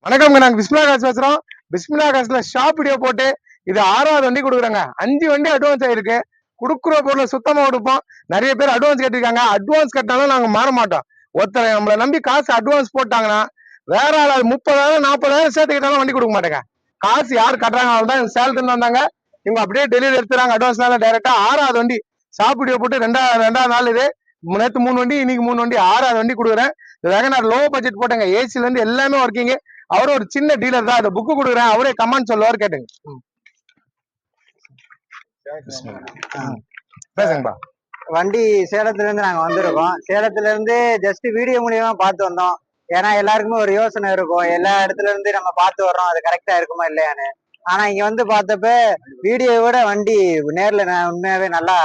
வணக்கம்ங்க. நாங்க பிஸ்மிலா காசு பேசுறோம். பிஸ்மிலா காசுல ஷாப் வீடியோ போட்டு இது 6வது வண்டி கொடுக்குறாங்க. 5 வண்டி அட்வான்ஸ் ஆயிருக்கு. கொடுக்குற பொருளை சுத்தமா கொடுப்போம். நிறைய பேர் அட்வான்ஸ் கட்டிருக்காங்க. அட்வான்ஸ் கட்டினாலும் நாங்க மாற மாட்டோம். ஒருத்தர் நம்மளை நம்பி காசு அட்வான்ஸ் போட்டாங்கன்னா வேற ஆள் 30,000 40,000 சேர்த்து கேட்டாலும் வண்டி கொடுக்க மாட்டேங்க. காசு யார் கட்டுறாங்க அவள்தான் சேலத்துல வந்தாங்க. இவங்க அப்படியே டெலிவரி எடுத்துறாங்க. அட்வான்ஸ்னால டைரக்டா 6வது வண்டி ஷாப் வீடியோ போட்டு ரெண்டாவது நாள் இது. நேற்று 3 வண்டி, இன்னைக்கு 3 வண்டி, 6வது வண்டி கொடுக்குறேன். வேகனார் லோ பட்ஜெட் போட்டேங்க. ஏசில இருந்து எல்லாமே ஒர்க்கிங். அவரும் ஒரு சின்ன டீலர் தான். அதை புக்கு கொடுக்குறேன். அவரே கமெண்ட் சொல்லுவார், கேட்டுங்க. பேசுங்கப்பா. வண்டி சேலத்துல இருந்து நாங்க வந்திருக்கோம். சேலத்துல இருந்து ஜஸ்ட் வீடியோ மூலியமா பார்த்து வந்தோம். ஏன்னா எல்லாருக்குமே ஒரு யோசனை இருக்கும், எல்லா இடத்துல இருந்து நம்ம பார்த்து வர்றோம், அது கரெக்டா இருக்குமா இல்லையான்னு. ஆனா இங்க வந்து பார்த்தப்ப வீடியோவை விட வண்டி நேர்ல உண்மையாவே நல்லா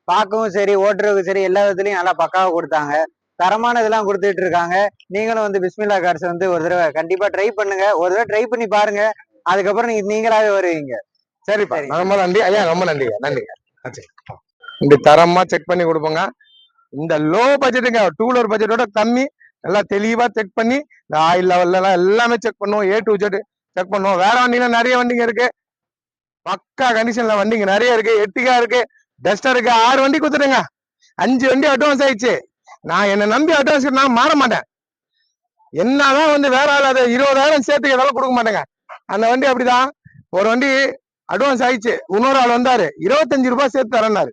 பார்க்கவும் சரி, ஓட்டுறதுக்கும் சரி, எல்லா விதத்துலயும் நல்லா பக்காவா கொடுத்தாங்க. தரமான இதெல்லாம் கொடுத்துட்டு இருக்காங்க. நீங்களும் வந்து பிஸ்மில்லா கார்ஸ் வந்து ஒரு தடவை கண்டிப்பா ட்ரை பண்ணுங்க. ஒரு தடவை ட்ரை பண்ணி பாருங்க. அதுக்கப்புறம் நீங்களாவே வருவீங்க. சரிப்பா, ரொம்ப நன்றி ஐயா. ரொம்ப நன்றிங்க. நன்றிங்க. இந்த தரமா செக் பண்ணி கொடுப்போங்க. இந்த லோ பட்ஜெட்டுங்க, 2 வீலர் பட்ஜெட்டோட கம்மி. நல்லா தெளிவா செக் பண்ணி இந்த ஆயில் லெவல்ல எல்லாம் எல்லாமே செக் பண்ணுவோம். A to Z செக் பண்ணுவோம். வேற வண்டிங்க நிறைய வண்டிங்க இருக்கு. பக்கா கண்டிஷன்ல வண்டிங்க நிறைய இருக்கு. எர்டிகா இருக்கு, டஸ்டர் இருக்கு. 6 வண்டி கொடுத்துட்டுங்க. 5 வண்டி அட்வான்ஸ் ஆயிடுச்சு. நான் என்ன நம்பி அட்வான்ஸ் நான் மாற மாட்டேன். என்னதான் வந்து வேற ஆள் அதை 20,000 சேர்த்து கேட்டாலும் கொடுக்க மாட்டேங்க. அந்த வண்டி அப்படிதான். ஒரு வண்டி அட்வான்ஸ் ஆயிடுச்சு, இன்னொரு ஆள் வந்தாரு 25 ரூபாய் சேர்த்து தரேன்னாரு.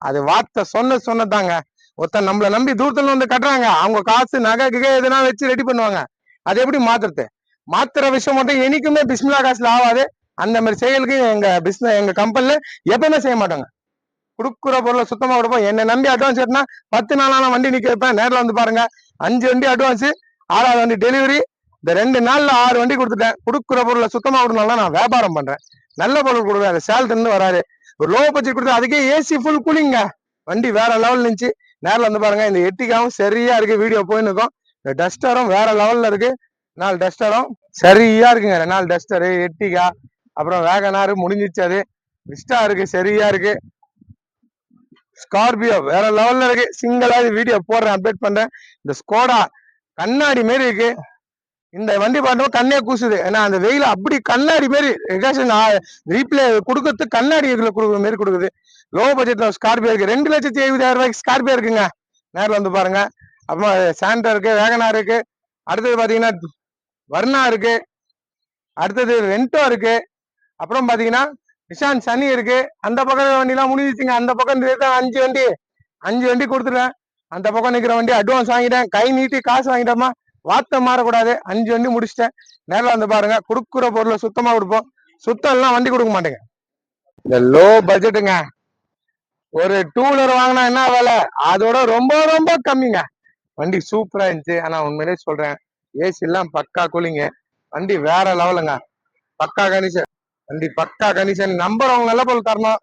அது வார்த்தை சொன்னதாங்க. ஒருத்தன் நம்மளை நம்பி தூரத்துல வந்து கட்டுறாங்க. அவங்க காசு நகை எதுனா வச்சு ரெடி பண்ணுவாங்க. அது எப்படி மாத்துற விஷயம் மட்டும் என்னைக்குமே பிஸ்மிலா காசுல ஆகாது. அந்த மாதிரி செயலுக்கு எங்க கம்பெனில எப்பவுமே செய்ய மாட்டாங்க. கொடுக்குற பொருளை சுத்தமா கொடுப்போம். என்ன நம்பி அட்வான்ஸ் கட்டினா 10 நாளான வண்டி நிக்க வைப்பேன். நேரில் வந்து பாருங்க. 5 வண்டி அட்வான்ஸ், 6வது வண்டி டெலிவரி. இந்த 2 நாள்ல 6 வண்டி கொடுத்துட்டேன். கொடுக்குற பொருளை சுத்தமா கொடுனால நான் வியாபாரம் பண்றேன். நல்ல பொருள் கொடுக்குறாரு. சேலத்துல இருந்து வராரு. ஒரு லோ பட்ஜெட் கொடுத்து அதுக்கே ஏசி ஃபுல் கூலிங்க. வண்டி வேற லெவல் இருந்துச்சு. நேரில் வந்து பாருங்க. இந்த எர்டிகாவும் சரியா இருக்கு. வீடியோ போயின்னு இருக்கும். இந்த டஸ்டரும் வேற லெவல்ல இருக்கு. 4 டஸ்டரும் சரியா இருக்குங்க. 4 டஸ்டரு, எர்டிகா, அப்புறம் வேகனாரு முடிஞ்சிச்சு. அது விஸ்டா இருக்கு, சரியா இருக்கு. ஸ்கார்பியோ வேற லெவல்ல இருக்கு. சிங்கிளாவது வீடியோ போடுறேன், அப்டேட் பண்றேன். இந்த ஸ்கோடா கண்ணாடி மாரி இருக்கு. இந்த வண்டி பார்த்தோம் கண்ணே கூசுது. ஏன்னா அந்த வெயில அப்படி கண்ணாடி மாரி ரீப்ளே கொடுக்கறது கண்ணாடி இதுல கொடுக்குற மாரி கொடுக்குது. லோ பட்ஜெட்ல ஸ்கார்பியோ இருக்கு. 2,70,000 ரூபாய்க்கு ஸ்கார்பியோ இருக்குங்க. நேரில் வந்து பாருங்க. அப்புறம் சாண்டா இருக்கு, வேகனார் இருக்கு. அடுத்தது பாத்தீங்கன்னா வர்ணா இருக்கு. அடுத்தது ரெண்டோ இருக்கு. அப்புறம் பாத்தீங்கன்னா நிஷான் சனி இருக்கு. அந்த பக்கம் வண்டி எல்லாம் முடிஞ்சிச்சுங்க. அந்த பக்கம் 5 வண்டி கொடுத்துட்டேன். அந்த பக்கம் நிக்கிற வண்டி அட்வான்ஸ் வாங்கிட்டேன். கை நீட்டி காசு வாங்கிட்டோமா, வார்த்தை மாறக்கூடாது. 5 வண்டி முடிச்சிட்டேன். நேரில் வந்து பாருங்க. கொடுக்குற பொருளை சுத்தமா கொடுப்போம். சுத்தம் எல்லாம் வண்டி கொடுக்க மாட்டேங்க. இந்த லோ பட்ஜெட்டுங்க. ஒரு 2 வீலர் வாங்கினா என்ன வேலை, அதோட ரொம்ப ரொம்ப கம்மிங்க. வண்டி சூப்பரா இருந்துச்சு. ஆனா உண்மையிலே சொல்றேன், ஏசி எல்லாம் பக்கா கூலிங்க. வண்டி வேற லெவலுங்க. பக்கா கண்டிஷன் வண்டி, பக்கா கண்டிஷன். நம்பர் அவங்க நல்ல பொருள் தரணும்.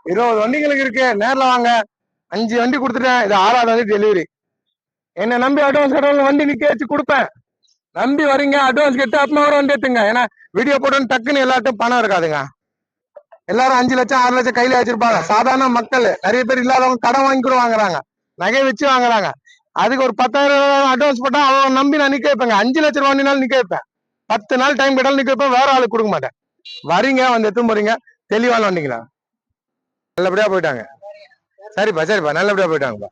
20 வண்டிகளுக்கு இருக்கு. நேரில் வாங்க. 5 வண்டி கொடுத்துட்டேன். இது 6வது வண்டி டெலிவரி. என்ன நம்பி அட்வான்ஸ் கட்டுறவங்க வண்டி நிக்க வச்சு கொடுப்பேன். நம்பி வரீங்க, அட்வான்ஸ் கட்டு அப்பமா வர வண்டி எடுத்துங்க. ஏன்னா வீடியோ போட்டு டக்குன்னு எல்லார்ட்டும் பணம் இருக்காதுங்க. எல்லாரும் 5 லட்சம் 6 லட்சம் கையில வச்சிருப்பாங்க. சாதாரண மக்கள் நிறைய பேர் இல்லாதவங்க கடன் வாங்கி கூட வாங்குறாங்க, நகை வச்சு வாங்குறாங்க. அதுக்கு ஒரு 10,000 அட்வான்ஸ் போட்டா அவன் நம்பி நான் நிக்க வைப்பேங்க. 5 லட்சம் ரூபாய் வண்டினாலும் நிக்க வைப்பேன். 10 நாள் டைம் கேட்டாலும் நிக்க வைப்பேன். வேற ஆளுக்கு கொடுக்க மாட்டேன். வரீங்க, வந்து எடுத்து போறீங்க. தெளிவான வண்டிங்களா, நல்லபடியா போயிட்டாங்க. சரிப்பா நல்லபடியா போயிட்டாங்கப்பா.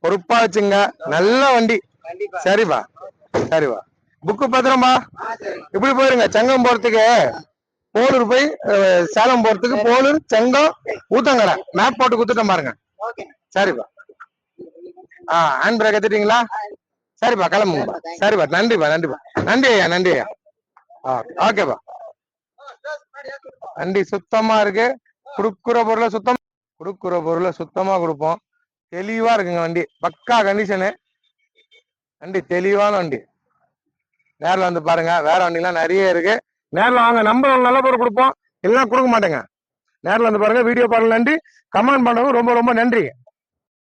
பொறுப்பா வச்சுங்க. நல்ல வண்டி. சரிப்பா. புக்கு பத்திரம்பா. இப்படி போயிருங்க. சங்கம் போறதுக்கு போலூர் போய் சேலம் போறதுக்கு போலூர், செங்கம், ஊத்தங்கரை மேப் போட்டு குத்துட்டேன் பாருங்க. சரிப்பா. ஹேண்ட் பிரேக் எடுத்துட்டீங்களா? சரிப்பா, கிளம்புங்கப்பா. சரிப்பா, நன்றி ஐயா. ஓகேப்பா. வண்டி சுத்தமா இருக்கு. கொடுக்குற பொருளை சுத்தமா கொடுப்போம். தெளிவா இருக்குங்க வண்டி. பக்கா கண்டிஷனு. வண்டி தெளிவான வண்டி. நேரில் வந்து பாருங்க. வேற வண்டிலாம் நிறைய இருக்கு. நேரில் வாங்க. நம்பர் நல்ல பொருள் கொடுப்போம். எல்லாம் கொடுக்க மாட்டேங்க. நேரில் வந்து பாருங்க. வீடியோ பாருங்க. நன்றி. கமெண்ட் பண்ணவும் ரொம்ப ரொம்ப நன்றி.